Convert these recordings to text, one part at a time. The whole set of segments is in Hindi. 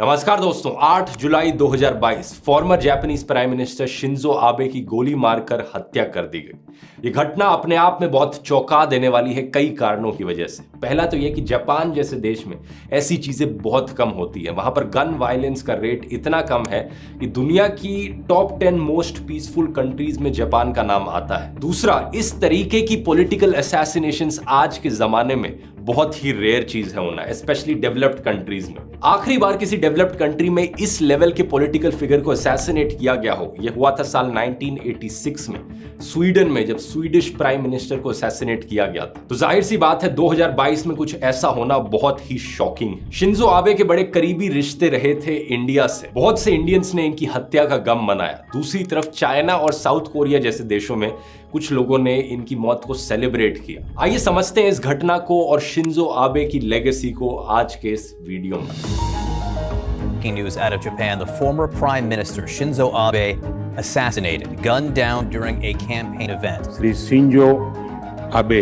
नमस्कार दोस्तों, 8 जुलाई 2022 farmer Japanese prime minister Shinzo Abe की गोली मारकर हत्या कर दी गई। ये घटना अपने आप में बहुत चौंका देने वाली है कई कारणों की वजह से। पहला तो यह कि जापान जैसे देश में ऐसी चीजें बहुत कम होती है। वहां पर गन वायलेंस का रेट इतना कम है कि दुनिया की टॉप 10 मोस्ट पीसफुल कंट्रीज में जापान का नाम आता है। दूसरा, इस तरीके की पॉलिटिकल असैसिनेशंस आज के जमाने में बहुत ही रेयर चीज है होना, स्पेशली डेवलप्ड कंट्रीज में। आखिरी बार किसी डेवलप्ड कंट्री में इस लेवल के पॉलिटिकल फिगर को असैसिनेट किया गया हो, यह हुआ था साल 1986 में स्वीडन में, जब स्वीडिश प्राइम मिनिस्टर को असैसिनेट किया गया था। तो जाहिर सी बात है 2022 में कुछ ऐसा होना बहुत ही शॉकिंग है। शिंजो आबे के बड़े करीबी रिश्ते रहे थे इंडिया से। बहुत से इंडियंस ने इनकी हत्या का गम मनाया। दूसरी तरफ चाइना और साउथ कोरिया जैसे देशों में कुछ लोगों ने इनकी मौत को सेलिब्रेट किया। आइए समझते हैं इस घटना को और शिंजो आबे की लेगेसी को आज के इस वीडियो में। Breaking news out of Japan, the former Prime Minister Shinzo Abe assassinated, gunned down during a campaign event. Shri Shinzo Abe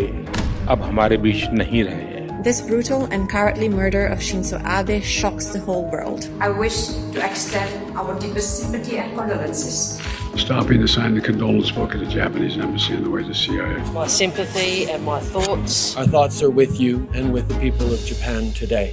अब हमारे बीच नहीं रहे हैं। This brutal and cowardly murder of Shinzo Abe shocks the whole world. I wish to extend our deepest sympathy and condolences. Stopping to sign the condolence book at the Japanese embassy on the way to CIA. My sympathy and my thoughts. Our thoughts are with you and with the people of Japan today.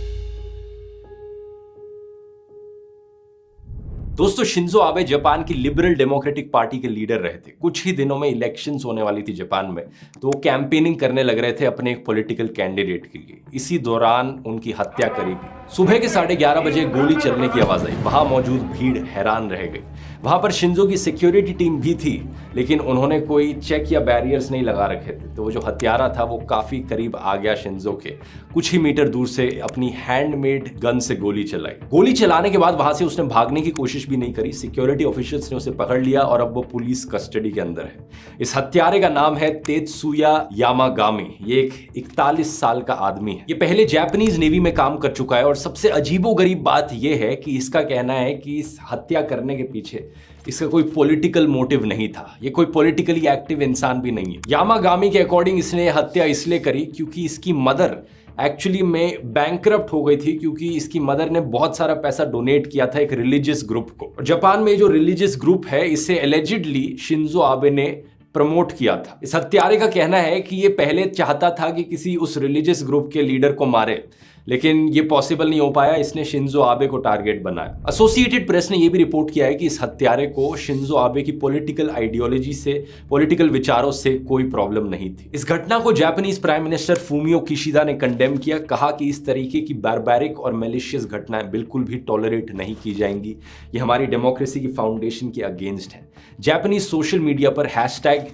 दोस्तों, शिंजो आबे जापान की लिबरल डेमोक्रेटिक पार्टी के लीडर रहे थे। कुछ ही दिनों में इलेक्शंस होने वाली थी जापान में, तो वो कैंपेनिंग करने लग रहे थे अपने एक पॉलिटिकल कैंडिडेट के लिए। इसी दौरान उनकी हत्या करी गई। सुबह के 11:30 बजे गोली चलने की आवाज आई। वहां मौजूद भीड़ हैरान रह गई। वहां पर शिंजो की सिक्योरिटी टीम भी थी, लेकिन उन्होंने कोई चेक या बैरियर्स नहीं लगा रखे थे। तो वो जो हत्यारा था वो काफी करीब आ गया शिंजो के। कुछ ही मीटर दूर से अपनी हैंडमेड गन से गोली चलाई। गोली चलाने के बाद वहां से उसने भागने की कोशिश भी नहीं करी। सिक्योरिटी ऑफिशियल्स ने उसे पकड़ लिया और अब वो पुलिस कस्टडी के अंदर है। इस हत्यारे का नाम है तेत्सुया यामागामी। ये एक 41 साल का आदमी है। ये पहले जापानीज नेवी में काम कर चुका है और सबसे अजीबोगरीब बात यह है कि इसका कहना है कि इस हत्या करने के पीछे इसका कोई पॉलिटिकल मोटिव नहीं था। ये कोई पॉलिटिकली एक्टिव इंसान भी नहीं है। यामागामी के अकॉर्डिंग इसने हत्या इसलिए करी क्योंकि इसकी मदर एक्चुअली में बैंकरप्ट हो गई थी, क्योंकि इसकी मदर ने बहुत सारा पैसा डोनेट किया था एक रिलीजियस ग्रुप को। जापान में जो रिलीजियस ग्रुप है, इसे एलिजिडली शिंजो आबे ने प्रमोट किया था। इस हत्यारे का कहना है कि ये पहले चाहता था कि किसी उस रिलीजियस ग्रुप के लीडर को मारे, लेकिन ये पॉसिबल नहीं हो पाया। इसने शिंजो आबे को टारगेट बनाया। एसोसिएटेड प्रेस ने यह भी रिपोर्ट किया है कि इस हत्यारे को शिंजो आबे की पॉलिटिकल आइडियोलॉजी से, पॉलिटिकल विचारों से कोई प्रॉब्लम नहीं थी। इस घटना को Japanese prime minister Fumio Kishida ने कंडेम किया। कहा कि इस तरीके की बारबैरिक और मैलिशियस घटनाएं बिल्कुल भी टॉलरेट नहीं की जाएंगी। ये हमारी डेमोक्रेसी की फाउंडेशन के अगेंस्ट है। जापानीज सोशल मीडिया पर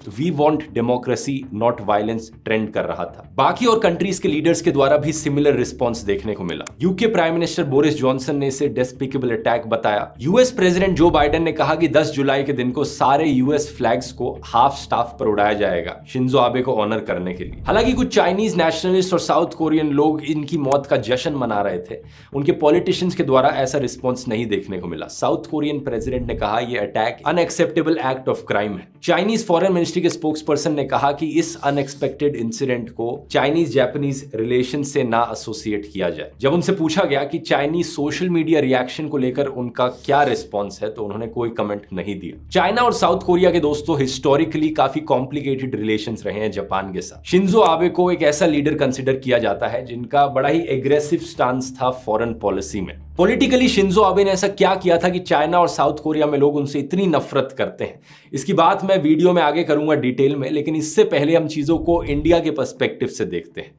#we want democracy not violence trend कर रहा था। बाकी और कंट्रीज के लीडर्स के द्वारा भी सिमिलर रिस्पॉन्स देखने को मिला। UK prime minister Boris Johnson ने इसे डेस्पिकेबल अटैक बताया। यूएस प्रेसिडेंट जो बाइडेन ने कहा कि 10 जुलाई के दिन को सारे यूएस फ्लैग्स को हाफ स्टाफ पर उड़ाया जाएगा शिंजो आबे को ऑनर करने के लिए। हालांकि कुछ चाइनीज नेशनलिस्ट और साउथ कोरियन लोग इनकी मौत का जश्न मना रहे थे। उनके पॉलिटिशियंस के द्वारा ऐसा रिस्पॉन्स नहीं देखने को मिला। साउथ कोरियन प्रेसिडेंट ने कहा यह attack unacceptable act of crime है। चाइनीज फॉरेन मिनिस्ट्री के स्पोक्सपर्सन ने कहा कि इस अनएक्सपेक्टेड इंसिडेंट को चाइनीज जापानीज रिलेशन से ना एसोसिएट किया जाए। जब उनसे पूछा गया कि चाइनीज सोशल मीडिया रिएक्शन को लेकर उनका क्या रिस्पॉन्स है, तो उन्होंने कोई कमेंट नहीं दिया। चाइना और साउथ कोरिया के दोस्तों हिस्टोरिकली काफी कॉम्प्लिकेटेड रिलेशंस रहे हैं जापान के साथ। शिंजो आबे को एक ऐसा लीडर कंसिडर किया जाता है जिनका बड़ा ही एग्रेसिव स्टांस था फॉरेन पॉलिसी में। पॉलिटिकली शिंजो आबे ने ऐसा क्या किया था कि चाइना और साउथ कोरिया में लोग उनसे इतनी नफरत करते हैं? इसकी बात मैं वीडियो में आगे करूंगा डिटेल में, लेकिन इससे पहले हम चीजों को इंडिया के पर्सपेक्टिव से देखते हैं।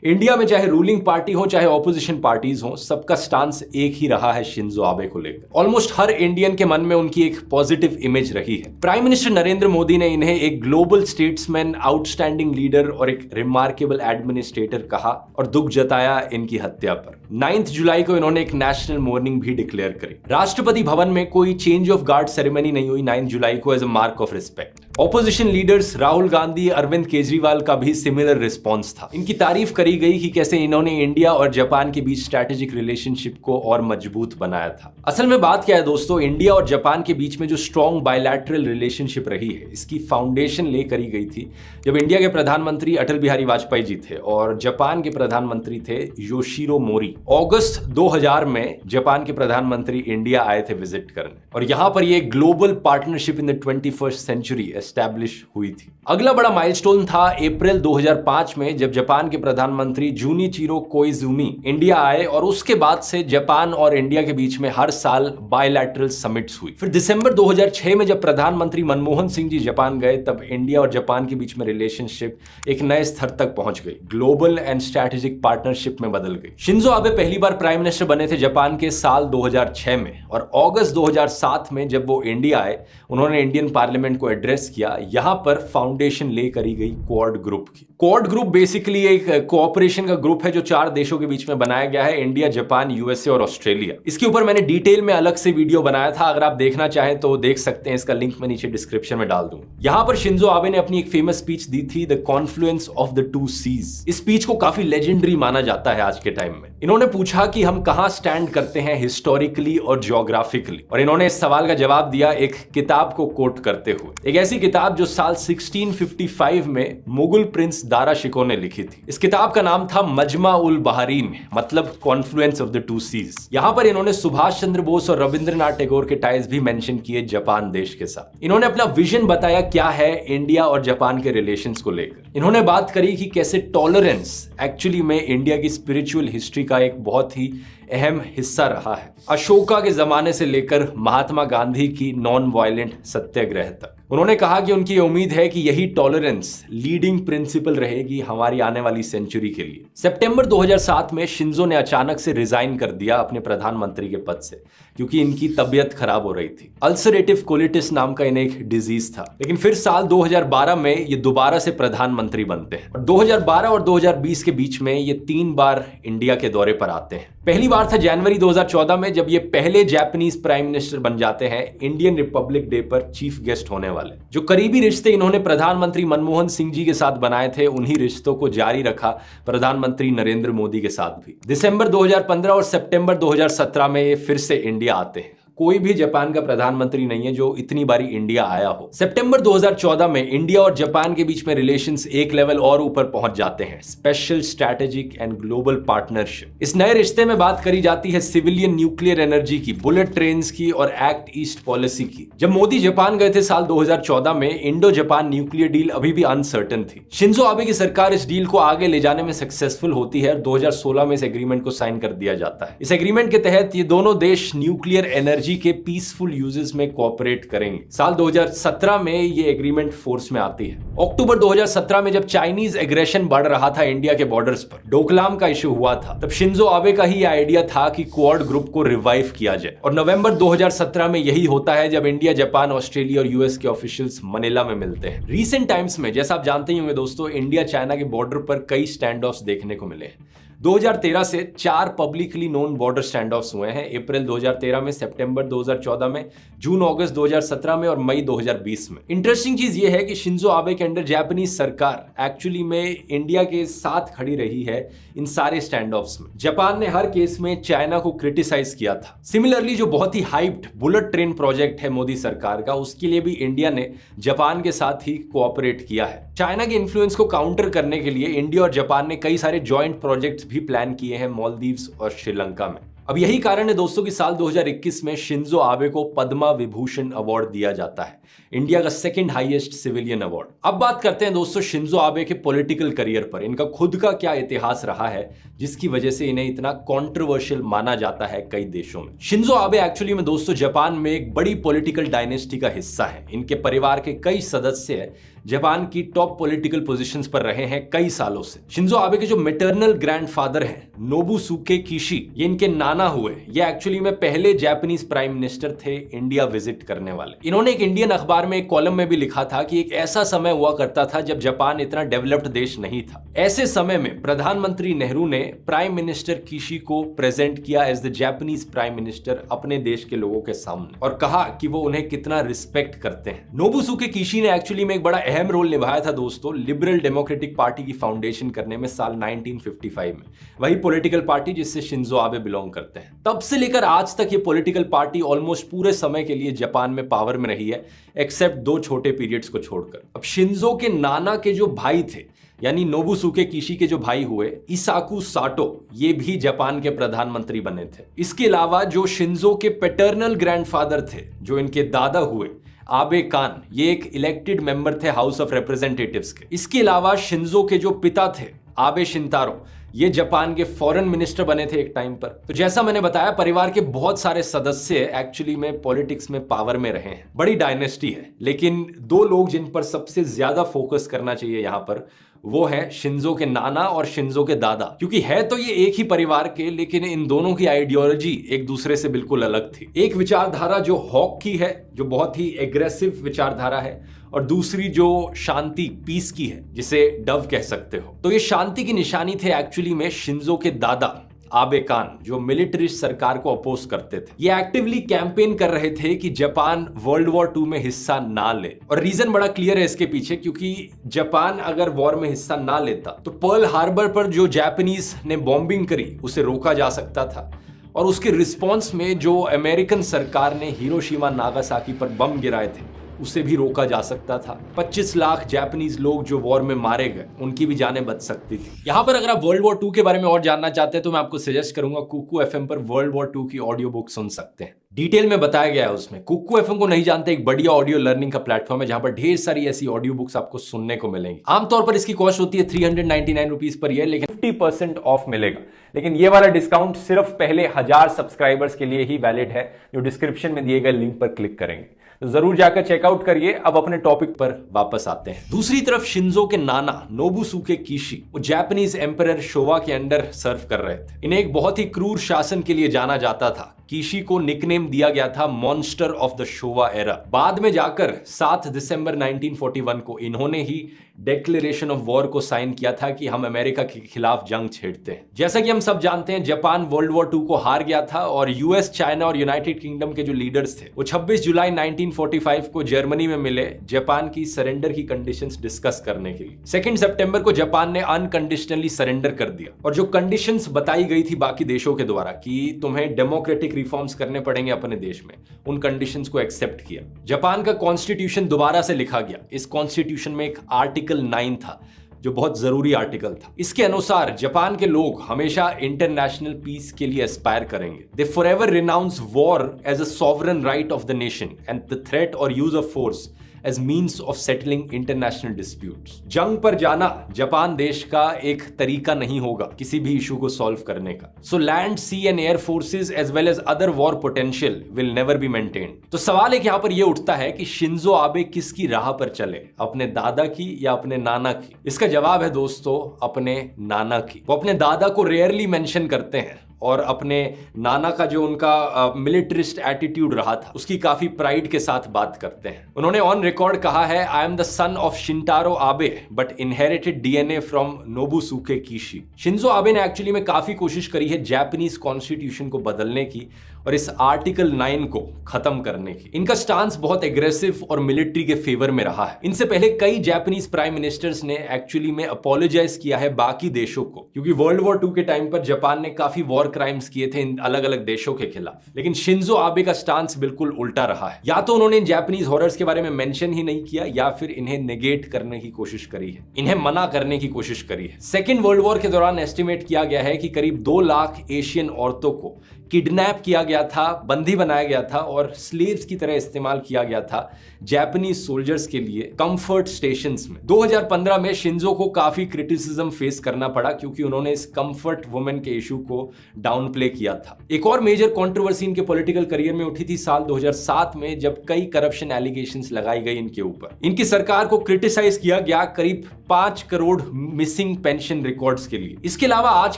इंडिया में चाहे रूलिंग पार्टी हो चाहे ऑपोजिशन पार्टीज हो, सबका स्टांस एक ही रहा है शिंजो आबे को लेकर। ऑलमोस्ट हर इंडियन के मन में उनकी एक पॉजिटिव इमेज रही है। प्राइम मिनिस्टर नरेंद्र मोदी ने इन्हें एक ग्लोबल स्टेट्समैन, आउटस्टैंडिंग लीडर और एक रिमार्केबल एडमिनिस्ट्रेटर कहा और दुख जताया इनकी हत्या पर। 9 जुलाई को इन्होंने एक नेशनल मॉर्निंग भी डिक्लेयर करी। राष्ट्रपति भवन में कोई चेंज ऑफ गार्ड सेरेमनी नहीं हुई 9 जुलाई को as a mark of respect. Opposition leaders Rahul Gandhi, Arvind Kejriwal का भी सिमिलर रिस्पॉन्स था। इनकी तारीफ करी गई कि कैसे इन्होंने इंडिया और जापान के बीच स्ट्रैटेजिक रिलेशनशिप को और मजबूत बनाया था। असल में बात क्या है दोस्तों, इंडिया और जापान के बीच में जो स्ट्रॉन्ग बायलैटरल रिलेशनशिप रही है, इसकी फाउंडेशन ले करी गई थी जब इंडिया के प्रधानमंत्री अटल बिहारी वाजपेयी जी थे और जापान के प्रधानमंत्री थे योशिरो मोरी। अगस्त 2000 में जापान के प्रधानमंत्री इंडिया आए थे विजिट करने और यहां पर ये global partnership in the 21st century establish हुई थी। अगला बड़ा माइलस्टोन था अप्रैल 2005 में जब जापान के प्रधानमंत्री जूनिचिरो कोइजुमी इंडिया आए और उसके बाद से जापान और इंडिया के बीच में हर साल बायलैटरल समिट्स हुई। फिर दिसंबर 2006 में जब प्रधानमंत्री मनमोहन सिंह जी जापान गए तब इंडिया और जापान के बीच में रिलेशनशिप एक नए स्तर तक पहुंच गई, ग्लोबल एंड स्ट्रैटेजिक पार्टनरशिप में बदल गई। शिंजो आबे पहली बार प्राइम मिनिस्टर बने थे जापान के साल 2006 में और अगस्त 2007 में जब वो इंडिया आए उन्होंने इंडियन पार्लियामेंट को एड्रेस किया। यहां पर फाउंडेशन ले करी गई क्वाड ग्रुप की। क्वाड ग्रुप बेसिकली एक कोऑपरेशन का ग्रुप है जो 4 देशों के बीच में बनाया गया है, इंडिया, जापान, यूएसए और ऑस्ट्रेलिया। इसके ऊपर मैंने डिटेल में अलग से वीडियो बनाया था, अगर आप देखना चाहें तो देख सकते हैं, इसका लिंक मैं नीचे डिस्क्रिप्शन में डाल दूंगा। यहां पर शिंजो आबे ने अपनी एक फेमस स्पीच दी थी, the confluence of the 2 seas. इस स्पीच को काफी लेजेंडरी माना जाता है आज के टाइम में। इन्होंने पूछा कि हम कहां स्टैंड करते हैं हिस्टोरिकली और जियोग्राफिकली, और इन्होंने इस सवाल का जवाब दिया एक किताब को कोट करते हुए, एक ऐसी किताब जो साल 1655 में मुगल प्रिंस दारा शिको ने लिखी थी। इस किताब का नाम था मजमा उल बहारीन, मतलब कॉन्फ्लुएंस ऑफ द 2 सीज। यहां पर इन्होंने सुभाष चंद्र बोस और रविंद्रनाथ टैगोर के टाइज भी मेंशन किए जापान देश के साथ। इन्होंने अपना विजन बताया क्या है इंडिया और जापान के रिलेशंस को लेकर। इन्होंने बात करी कि कैसे टॉलरेंस एक्चुअली में इंडिया की स्पिरिचुअल हिस्ट्री का एक बहुत ही अहम हिस्सा रहा है, अशोका के जमाने से लेकर महात्मा गांधी की नॉन वायलेंट सत्याग्रह तक। उन्होंने कहा कि उनकी उम्मीद है कि यही टॉलरेंस लीडिंग प्रिंसिपल रहेगी हमारी आने वाली सेंचुरी के लिए। सितंबर 2007 में शिंजो ने अचानक से रिजाइन कर दिया अपने प्रधानमंत्री के पद से क्योंकि इनकी तबीयत खराब हो रही थी। अल्सरेटिव कोलिटिस नाम का इन्हें एक डिजीज था। लेकिन फिर साल 2012 में ये दोबारा से प्रधानमंत्री बनते हैं और 2012 और 2020 के बीच में ये 3 बार इंडिया के दौरे पर आते हैं। पहली बार था जनवरी 2014 में जब ये पहले जापानीज प्राइम मिनिस्टर बन जाते हैं इंडियन रिपब्लिक डे पर चीफ गेस्ट होने वाले। जो करीबी रिश्ते इन्होंने प्रधानमंत्री मनमोहन सिंह जी के साथ बनाए थे उन्हीं रिश्तों को जारी रखा प्रधानमंत्री नरेंद्र मोदी के साथ भी। दिसंबर 2015 और सितंबर 2017 में ये फिर से इंडिया आते हैं। कोई भी जापान का प्रधानमंत्री नहीं है जो इतनी बारी इंडिया आया हो। सितंबर 2014 में इंडिया और जापान के बीच में रिलेशंस एक लेवल और ऊपर पहुंच जाते हैं, special strategic and global partnership. इस नए रिश्ते में बात करी जाती है सिविलियन न्यूक्लियर एनर्जी की, बुलेट ट्रेन्स की और एक्ट ईस्ट पॉलिसी की। जब मोदी जापान गए थे साल 2014 में, इंडो जापान न्यूक्लियर डील अभी भी अनसर्टन थी। शिंजो आबे की सरकार इस डील को आगे ले जाने में सक्सेसफुल होती है और 2016 में इस एग्रीमेंट को साइन कर दिया जाता है। इस एग्रीमेंट के तहत ये दोनों देश न्यूक्लियर एनर्जी के पीसफुल यूजेस में कोऑपरेट करेंगे। साल 2017 में ये एग्रीमेंट फोर्स में आती है। अक्टूबर 2017 में जब चाइनीज एग्रेशन बढ़ रहा था इंडिया के बॉर्डर्स पर, डोकलाम का इशू हुआ था, तब शिंजो आबे का ही आइडिया था कि क्वाड ग्रुप को रिवाइव किया जाए और नवंबर 2017 में यही होता है जब इंडिया, जापान, ऑस्ट्रेलिया और यूएस के ऑफिशियल्स मनीला में मिलते हैं। रीसेंट टाइम्स में, जैसा आप जानते ही होंगे दोस्तों, इंडिया चाइना के बॉर्डर पर कई स्टैंड ऑफ्स देखने को मिले हैं। 2013 से 4 publicly known border stand offs हुए हैं, अप्रैल 2013 में, सितंबर 2014 में, जून अगस्त 2017 में और मई 2020 में। इंटरेस्टिंग चीज यह है कि शिंजो आबे के अंडर जापानीज सरकार एक्चुअली में इंडिया के साथ खड़ी रही है इन सारे स्टैंड ऑफ्स में। जापान ने हर केस में चाइना को क्रिटिसाइज किया था। सिमिलरली जो बहुत ही हाइप्ड बुलेट ट्रेन प्रोजेक्ट है मोदी सरकार का, उसके लिए भी इंडिया ने जापान के साथ ही कोऑपरेट किया है। चाइना के इन्फ्लुएंस को काउंटर करने के लिए इंडिया और जापान ने कई सारे जॉइंट प्रोजेक्ट्स भी प्लान किए हैं मालदीव्स और श्रीलंका में। अब यही कारण है दोस्तों कि साल 2021 में शिंजो आबे को पद्मा विभूषण अवार्ड दिया जाता है, इंडिया का 2nd हाईएस्ट सिविलियन अवार्ड। अब बात करते हैं दोस्तों शिंजो आबे के पॉलिटिकल करियर पर। इनका खुद का क्या इतिहास रहा है जिसकी वजह से इन्हें इतना कंट्रोवर्शियल माना जाता है कई देशों में। शिंजो आबे एक्चुअली में दोस्तों जापान में एक बड़ी पॉलिटिकल डायनेस्टी का हिस्सा है। इनके परिवार के कई सदस्य जापान की टॉप पॉलिटिकल पोजीशंस पर रहे हैं कई सालों से। शिंजो आबे के जो मैटरनल ग्रैंडफादर हैं नोबुसुके किशी, ये इनके नाना नाना हुए ये एक्चुअली में पहले जापानीज प्राइम मिनिस्टर थे इंडिया विजिट करने वाले। इन्होंने एक इंडियन अखबार में एक कॉलम में भी लिखा था कि एक ऐसा समय हुआ करता था जब जापान इतना डेवलप्ड देश नहीं था। ऐसे समय में प्रधानमंत्री नेहरू ने प्राइम मिनिस्टर किशी को प्रेजेंट किया as the Japanese prime minister अपने देश के लोगों के सामने और कहा कि वो उन्हें कितना रिस्पेक्ट करते हैं। नोबुसुके किशी ने एक्चुअली में एक बड़ा अहम रोल निभाया था दोस्तों लिबरल डेमोक्रेटिक पार्टी की फाउंडेशन करने में साल 1955 में, वही पॉलिटिकल पार्टी जिससे शिंजो आबे बिलोंग करते हैं। तब से लेकर आज तक ये पॉलिटिकल पार्टी ऑलमोस्ट पूरे समय के लिए जापान में पावर में रही है, एक्सेप्ट 2 छोटे पीरियड्स को छोड़कर। अब शिंजो के नाना के जो भाई थे यानी नोबुसुके किशी के जो भाई हुए इसाकु साटो, ये भी जापान के प्रधानमंत्री बने थे। इसके अलावा जो शिंजो के पैटर्नल ग्रैंडफादर थे, जो इनके दादा हुए आबे कान, ये एक इलेक्टेड मेंबर थे हाउस ऑफ रिप्रेजेंटेटिव्स के। इसके अलावा शिंजो के जो पिता थे आबे शिंतारो, ये जापान के फॉरेन मिनिस्टर बने थे एक टाइम पर। तो जैसा मैंने बताया परिवार के बहुत सारे सदस्य एक्चुअली में पॉलिटिक्स में पावर में रहे हैं, बड़ी डायनेस्टी है। लेकिन 2 लोग जिन पर सबसे ज्यादा फोकस करना चाहिए यहां पर वो है शिंजो के नाना और शिंजो के दादा, क्योंकि है तो ये एक ही परिवार के, लेकिन इन दोनों की आइडियोलॉजी एक दूसरे से बिल्कुल अलग थी। एक विचारधारा जो हॉक की है, जो बहुत ही एग्रेसिव विचारधारा है, और दूसरी जो शांति पीस की है, जिसे डव कह सकते हो। तो ये शांति की निशानी थे एक्चुअली में शिंजो के दादा आबे कान, जो मिलिटरिस्ट सरकार को अपोज करते थे। ये एक्टिवली कैंपेन कर रहे थे कि जापान वर्ल्ड वॉर 2 में हिस्सा ना ले, और रीजन बड़ा क्लियर है इसके पीछे, क्योंकि जापान अगर वॉर में हिस्सा ना लेता तो पर्ल हार्बर पर जो जापानीज ने बॉम्बिंग करी उसे रोका जा सकता था, और उसके रिस्पॉन्स में जो अमेरिकन सरकार ने हिरोशिमा नागासाकी पर बम गिराए थे उसे भी रोका जा सकता था। 25 लाख जापानीज लोग जो वॉर में मारे गए, उनकी भी जानें बच सकती थी। यहां पर अगर आप वर्ल्ड वॉर 2 के बारे में और जानना चाहते हैं तो मैं आपको सजेस्ट करूंगा कुकू एफएम पर वर्ल्ड वॉर 2 की ऑडियो बुक सुन सकते हैं, डिटेल में बताया गया है उसमें। कुकू एफएम को नहीं जानते, एक बढ़िया ऑडियो लर्निंग का प्लेटफॉर्म है जहां पर ढेर सारी ऐसी ऑडियो बुक्स आपको सुनने को मिलेंगी। आमतौर पर इसकी कॉस्ट होती है 399 रुपीज पर ईयर, लेकिन 50% ऑफ मिलेगा। लेकिन ये वाला डिस्काउंट सिर्फ पहले 1000 सब्सक्राइबर्स के लिए ही वैलिड है, जो डिस्क्रिप्शन में दिए गए लिंक पर क्लिक करेंगे। तो जरूर जाकर चेकआउट करिए। अब अपने टॉपिक पर वापस आते हैं। दूसरी तरफ शिंजो के नाना नोबुसुके किशी, वो जापानीज एम्परर शोवा के अंडर सर्व कर रहे थे। इन्हें एक बहुत ही क्रूर शासन के लिए जाना जाता था। किशी को निकनेम दिया गया था monster of the Showa era. बाद में जाकर 7 दिसंबर 1941 को इन्होंने ही डिक्लेरेशन ऑफ वॉर को साइन किया था कि हम अमेरिका के खिलाफ जंग छेड़ते हैं। जैसा कि हम सब जानते हैं जापान वर्ल्ड वॉर 2 को हार गया था, और यूएस, चाइना और यूनाइटेड किंगडम के जो लीडर्स थे वो 26 जुलाई 1945 को जर्मनी में मिले जापान की सरेंडर की कंडीशंस डिस्कस करने के लिए। 2 सितंबर को जापान ने अनकंडीशनली सरेंडर कर दिया, और जो कंडीशंस बताई गई थी बाकी देशों के द्वारा कि तुम्हें डेमोक्रेटिक रिफॉर्म्स करने पड़ेंगे अपने देश में, उन कंडीशंस को एक्सेप्ट किया। जापान का कॉन्स्टिट्यूशन दोबारा से लिखा गया। इस कॉन्स्टिट्यूशन में एक आर्टिकल 9 था जो बहुत जरूरी आर्टिकल था। इसके अनुसार जापान के लोग हमेशा इंटरनेशनल पीस के लिए एस्पायर करेंगे। They forever renounce war as a sovereign right of the nation and the threat or use of force as means of settling international disputes। जंग पर जाना जापान देश का एक तरीका नहीं होगा किसी भी इशू को सॉल्व करने का। So land, sea and air forces as well as other war potential will never be maintained। तो सवाल एक यहाँ पर ये उठता है कि शिंजो आबे किसकी राह पर चले, अपने दादा की या अपने नाना की? इसका जवाब है दोस्तों अपने नाना की। वो अपने दादा को रेयरली मेंशन करते हैं, और अपने नाना का जो उनका मिलिटरिस्ट एटीट्यूड रहा था उसकी काफी प्राइड के साथ बात करते हैं। उन्होंने ऑन रिकॉर्ड कहा है, I am the son of Shintaro Abe but inherited DNA from Nobusuke Kishi. Shinzo Abe ने एक्चुअली में काफी कोशिश करी है जापानीज कॉन्स्टिट्यूशन को बदलने की और इस आर्टिकल 9 को खत्म करने की। इनका स्टांस बहुत एग्रेसिव और मिलिट्री के फेवर में रहा है। इनसे पहले कई जापानीज प्राइम मिनिस्टर्स ने एक्चुअली में अपोलोजाइज किया है बाकी देशों को, क्योंकि वर्ल्ड वॉर 2 के टाइम पर जापान ने काफी वॉर क्राइम्स किए थे इन अलग अलग देशों के खिलाफ। लेकिन शिंजो आबे का स्टांस बिल्कुल उल्टा रहा है। या तो उन्होंने जापानीज हॉरर्स के बारे में मेंशन ही नहीं किया, या फिर इन्हें नेगेट करने की कोशिश करी है, इन्हें मना करने की कोशिश करी है। सेकेंड वर्ल्ड वॉर के दौरान एस्टिमेट किया गया है कि करीब 2 लाख एशियन औरतों को किडनैप किया गया था, बंदी बनाया गया था और स्लेव्स की तरह इस्तेमाल किया गया था जापानीज सोल्जर्स के लिए कंफर्ट स्टेशंस में। 2015 में शिंजो को काफी क्रिटिसिज्म फेस करना पड़ा क्योंकि उन्होंने इस कंफर्ट वुमेन के इशू को डाउन प्ले किया था। एक और मेजर कंट्रोवर्सी इनके पॉलिटिकल करियर में उठी थी साल 2007 में, जब कई करप्शन एलिगेशंस लगाई गई इनके ऊपर। इनकी सरकार को क्रिटिसाइज किया गया करीब 5 करोड़ मिसिंग पेंशन रिकॉर्ड्स के लिए। इसके अलावा आज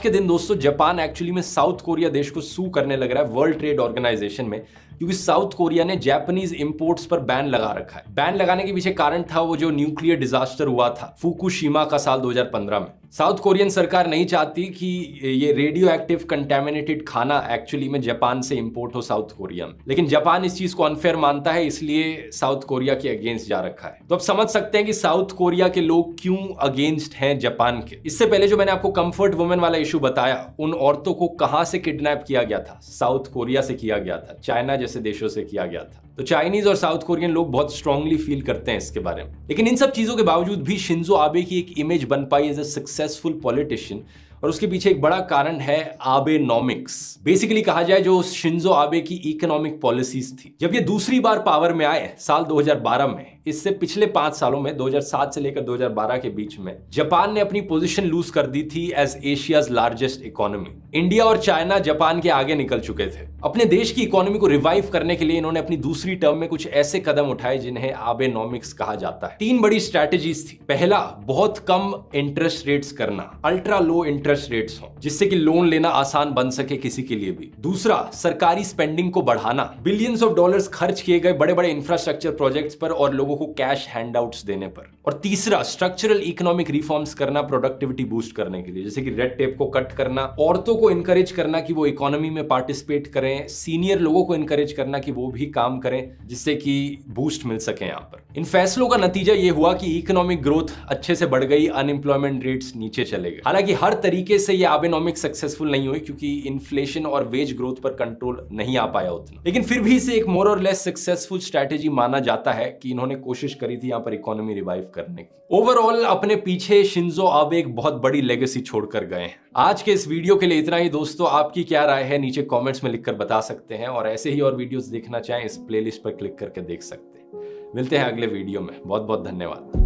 के दिन दोस्तों जापान एक्चुअली में साउथ कोरिया देश को सू करने लग रहा है वर्ल्ड ट्रेड ऑर्गेनाइजेशन में, क्योंकि साउथ कोरिया ने जापानीज इंपोर्ट्स पर बैन लगा रखा है। बैन लगाने के पीछे कारण था वो जो न्यूक्लियर डिजास्टर हुआ था फुकुशिमा का साल 2015 में। साउथ कोरियन सरकार नहीं चाहती कि ये रेडियो एक्टिव कंटेमिनेटेड खाना एक्चुअली में जापान से इंपोर्ट हो साउथ कोरिया में, लेकिन जापान इस चीज को अनफेयर मानता है, इसलिए साउथ कोरिया के अगेंस्ट जा रखा है। तो अब समझ सकते हैं कि साउथ कोरिया के लोग क्यों अगेंस्ट हैं जापान के। इससे पहले जो मैंने आपको कंफर्ट वुमेन वाला इशू बताया, उन औरतों को कहां से किडनैप किया गया था? साउथ कोरिया से किया गया था, चाइना जैसे देशों से किया गया था। तो चाइनीज और साउथ कोरियन लोग बहुत स्ट्रांगली फील करते हैं इसके बारे में। लेकिन इन सब चीजों के बावजूद भी शिंजो आबे की एक इमेज बन पाई एज अ सक्सेसफुल पॉलिटिशियन, और उसके पीछे एक बड़ा कारण है आबेनॉमिक्स। बेसिकली कहा जाए जो शिंजो आबे की इकोनॉमिक पॉलिसीज थी। जब ये दूसरी बार पावर में आए साल 2012 में, इससे पिछले 5 सालों में 2007 से लेकर 2012 के बीच में जापान ने अपनी पोजीशन लूज कर दी थी as Asia's largest economy. India और चाइना जापान के आगे निकल चुके थे। अपने देश की इकोनॉमी को रिवाइव करने के लिए इन्होंने अपनी दूसरी टर्म में कुछ ऐसे कदम उठाए जिन्हें आबेनॉमिक्स कहा जाता है। 3 बड़ी स्ट्रैटेजीज थी। पहला, बहुत कम इंटरेस्ट रेट्स करना, अल्ट्रा लो इंटरेस्ट रेट्स हो, जिससे कि लोन लेना आसान बन सके किसी के लिए भी। दूसरा, सरकारी स्पेंडिंग को बढ़ाना, बिलियंस ऑफ डॉलर्स खर्च किए गए बड़े बड़े इंफ्रास्ट्रक्चर प्रोजेक्ट्स पर और लोगों को कैश हैंडआउट्स देने पर। और तीसरा, स्ट्रक्चरल इकोनॉमिक रिफॉर्म्स करना प्रोडक्टिविटी बूस्ट करने के लिए, जैसे कि रेड टेप को कट करना, औरतों को इनकरेज करना कि वो इकोनॉमी में पार्टिसिपेट करें, सीनियर लोगों को इनकरेज करना कि वो भी काम करें, जिससे कि बूस्ट मिल सके यहां पर। इन फैसलों का नतीजा ये हुआ कि इकोनॉमिक ग्रोथ अच्छे से बढ़ गई, अनएम्प्लॉयमेंट रेट्स नीचे चले गए। हालांकि हर तरीके से ये आबेनॉमिक्स सक्सेसफुल नहीं हुई, क्योंकि इन्फ्लेशन और वेज ग्रोथ पर कंट्रोल नहीं आ पाया उतना। लेकिन फिर भी इसे एक मोर और लेस सक्सेसफुल स्ट्रैटेजी माना जाता है कि इन्होंने कोशिश करी थी यहां पर इकोनॉमी रिवाइव करने की। ओवरऑल अपने पीछे शिंजो आबे एक बहुत बड़ी लेगेसी छोड़कर गए हैं। आज के इस वीडियो के लिए इतना ही दोस्तों। आपकी क्या राय है नीचे कमेंट्स में लिखकर बता सकते हैं, और ऐसे ही और वीडियोस देखना चाहें इस प्लेलिस्ट पर क्लिक करके देख सकते हैं। मिलते हैं अगले वीडियो में। बहुत बहुत धन्यवाद।